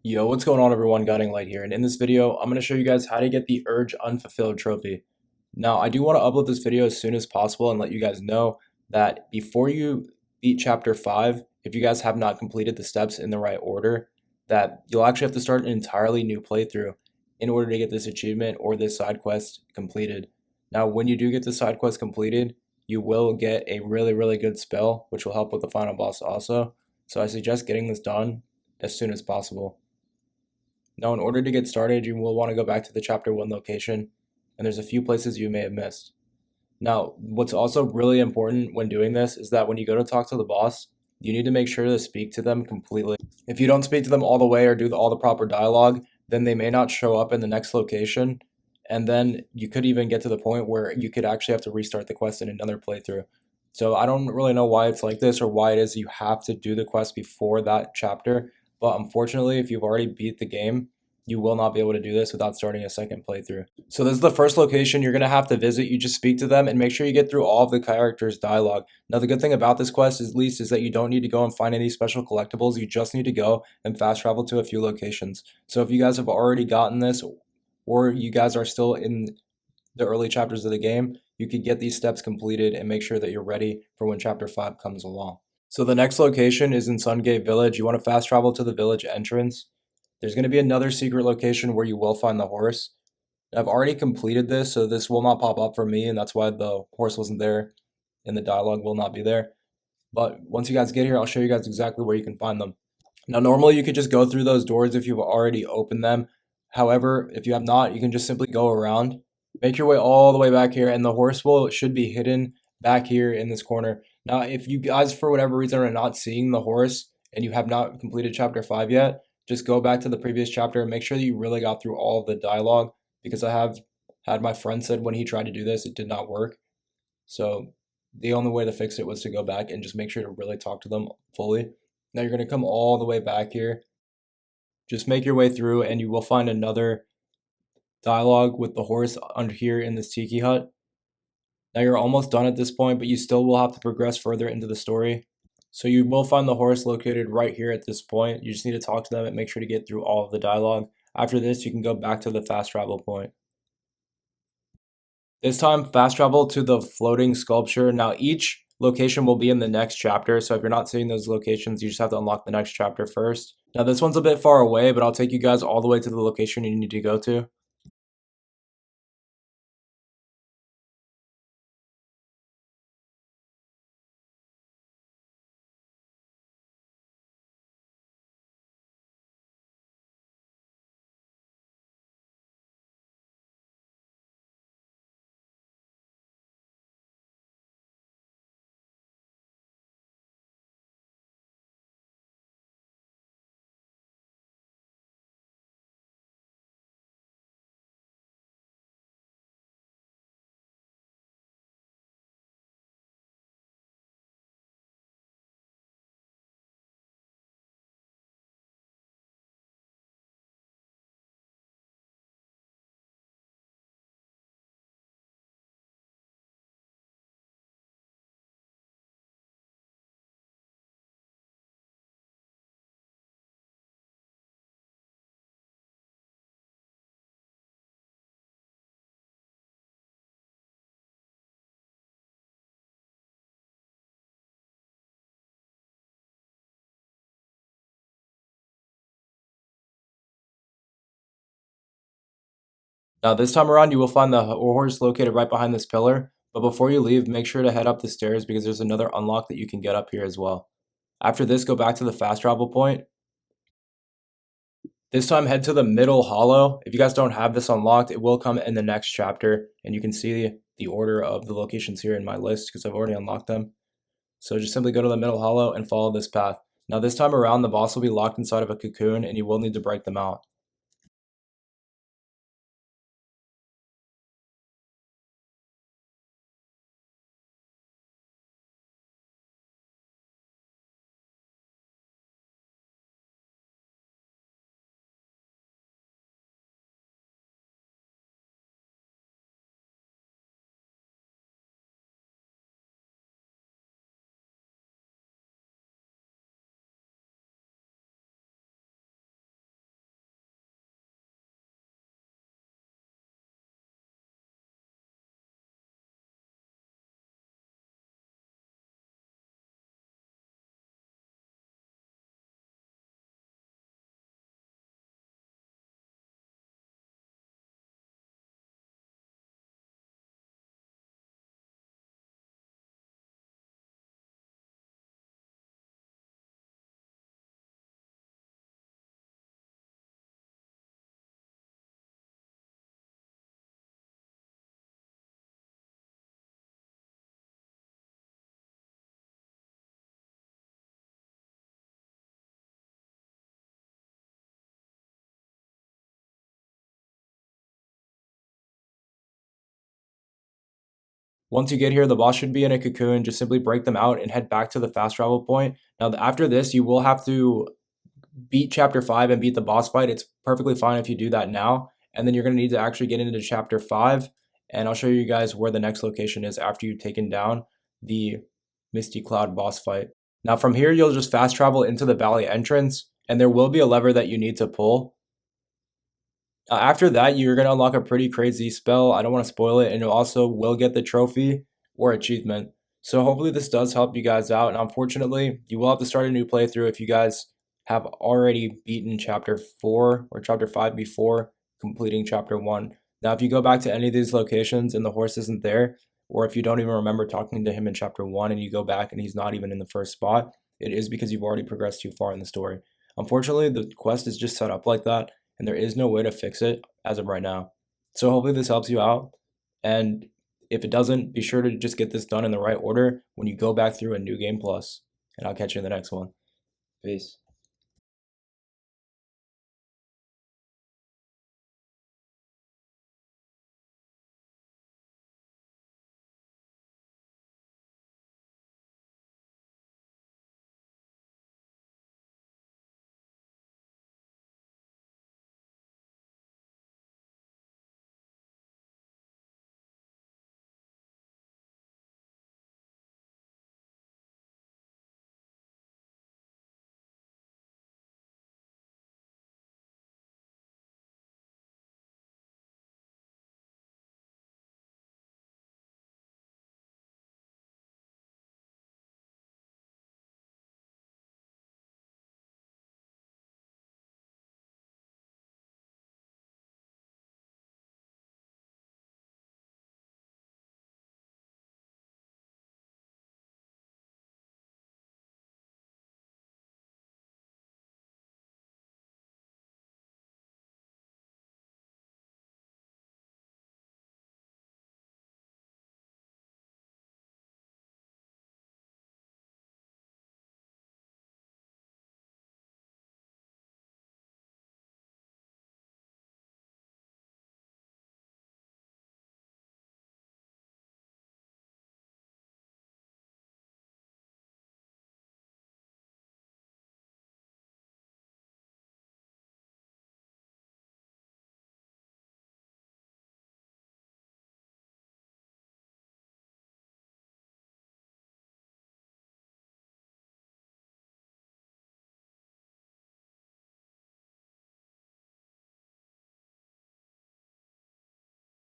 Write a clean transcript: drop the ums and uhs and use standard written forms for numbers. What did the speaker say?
Yo, what's going on everyone? Guiding Light here, and in this video, I'm going to show you guys how to get the Urge Unfulfilled trophy. Now, I do want to upload this video as soon as possible and let you guys know that before you beat Chapter 5, if you guys have not completed the steps in the right order, that you'll actually have to start an entirely new playthrough in order to get this achievement or this side quest completed. Now, when you do get the side quest completed, you will get a really good spell, which will help with the final boss also. So I suggest getting this done as soon as possible. Now, in order to get started, you will want to go back to the Chapter 1 location, and there's a few places you may have missed. Now, what's also really important when doing this is that when you go to talk to the boss, you need to make sure to speak to them completely. If you don't speak to them all the way or do all the proper dialogue, then they may not show up in the next location, and then you could even get to the point where you could actually have to restart the quest in another playthrough. So I don't really know why it's like this or why it is you have to do the quest before that chapter, but unfortunately, if you've already beat the game, you will not be able to do this without starting a second playthrough. So this is the first location you're going to have to visit. You just speak to them and make sure you get through all of the characters' dialogue. Now, the good thing about this quest, at least, is that you don't need to go and find any special collectibles. You just need to go and fast travel to a few locations. So if you guys have already gotten this, or you guys are still in the early chapters of the game, you could get these steps completed and make sure that you're ready for when Chapter 5 comes along. So the next location is in Sungate Village. You want to fast travel to the village entrance. There's going to be another secret location where you will find the horse. I've already completed this, so this will not pop up for me, and that's why the horse wasn't there, and the dialogue will not be there. But once you guys get here, I'll show you guys exactly where you can find them. Now, normally you could just go through those doors if you've already opened them. However, if you have not, you can just simply go around, make your way all the way back here, and the horse will should be hidden back here in this corner. Now, if you guys, for whatever reason, are not seeing the horse and you have not completed Chapter 5 yet, just go back to the previous chapter and make sure that you really got through all of the dialogue, because I have had my friend said when he tried to do this, it did not work. So the only way to fix it was to go back and just make sure to really talk to them fully. Now you're going to come all the way back here. Just make your way through and you will find another dialogue with the horse under here in this tiki hut. Now you're almost done at this point, but you still will have to progress further into the story. So you will find the horse located right here at this point. You just need to talk to them and make sure to get through all of the dialogue. After this, you can go back to the fast travel point. This time, fast travel to the floating sculpture. Now, each location will be in the next chapter, so if you're not seeing those locations, you just have to unlock the next chapter first. Now, this one's a bit far away, but I'll take you guys all the way to the location you need to go to. Now, this time around, you will find the Warhorse located right behind this pillar, but before you leave, make sure to head up the stairs because there's another unlock that you can get up here as well. After this, go back to the fast travel point. This time, head to the middle hollow. If you guys don't have this unlocked, it will come in the next chapter, and you can see the order of the locations here in my list because I've already unlocked them. So just simply go to the middle hollow and follow this path. Now this time around, the boss will be locked inside of a cocoon and you will need to break them out. Once you get here, the boss should be in a cocoon. Just simply break them out and head back to the fast travel point. Now, after this, you will have to beat chapter 5 and beat the boss fight. It's perfectly fine if you do that now. And then you're going to need to actually get into chapter 5. And I'll show you guys where the next location is after you've taken down the Misty Cloud boss fight. Now, from here, you'll just fast travel into the valley entrance. And there will be a lever that you need to pull. After that, you're going to unlock a pretty crazy spell. I don't want to spoil it, and you also will get the trophy or achievement. So hopefully this does help you guys out. And unfortunately, you will have to start a new playthrough if you guys have already beaten chapter 4 or chapter 5 before completing chapter 1. Now, if you go back to any of these locations and the horse isn't there, or if you don't even remember talking to him in chapter 1 and you go back and he's not even in the first spot, it is because you've already progressed too far in the story. Unfortunately, the quest is just set up like that, and there is no way to fix it as of right now. So hopefully this helps you out, and if it doesn't, be sure to just get this done in the right order when you go back through a New Game Plus, and I'll catch you in the next one. Peace.